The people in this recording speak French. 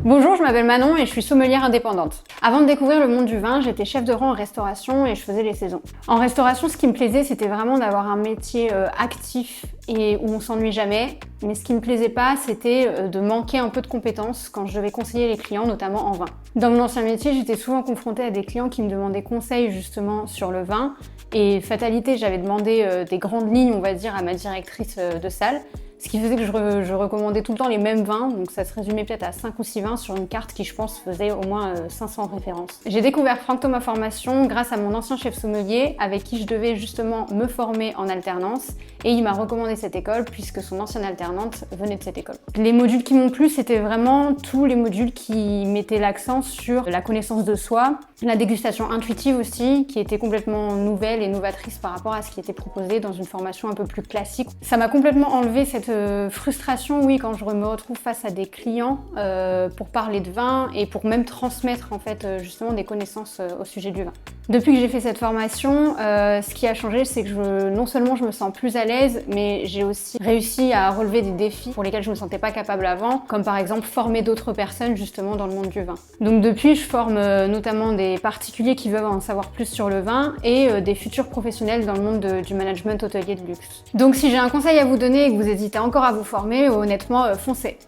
Bonjour, je m'appelle Manon et je suis sommelière indépendante. Avant de découvrir le monde du vin, j'étais chef de rang en restauration et je faisais les saisons. En restauration, ce qui me plaisait, c'était vraiment d'avoir un métier actif et où on s'ennuie jamais. Mais ce qui me plaisait pas, c'était de manquer un peu de compétences quand je devais conseiller les clients, notamment en vin. Dans mon ancien métier, j'étais souvent confrontée à des clients qui me demandaient conseil justement sur le vin. Et fatalité, j'avais demandé des grandes lignes, on va dire, à ma directrice de salle. Ce qui faisait que je recommandais tout le temps les mêmes vins, donc ça se résumait peut-être à 5 ou 6 vins sur une carte qui, je pense, faisait au moins 500 références. J'ai découvert Franck Thomas Formation grâce à mon ancien chef sommelier avec qui je devais justement me former en alternance et il m'a recommandé cette école puisque son ancienne alternante venait de cette école. Les modules qui m'ont plu, c'était vraiment tous les modules qui mettaient l'accent sur la connaissance de soi, la dégustation intuitive aussi, qui était complètement nouvelle et novatrice par rapport à ce qui était proposé dans une formation un peu plus classique. Ça m'a complètement enlevé cette frustration, oui, quand je me retrouve face à des clients pour parler de vin et pour même transmettre en fait justement des connaissances au sujet du vin. Depuis que j'ai fait cette formation, ce qui a changé, c'est que non seulement je me sens plus à l'aise, mais j'ai aussi réussi à relever des défis pour lesquels je me sentais pas capable avant, comme par exemple former d'autres personnes justement dans le monde du vin. Donc depuis, je forme notamment des particuliers qui veulent en savoir plus sur le vin et des futurs professionnels dans le monde du management hôtelier de luxe. Donc si j'ai un conseil à vous donner et que vous hésitez encore à vous former, honnêtement, foncez.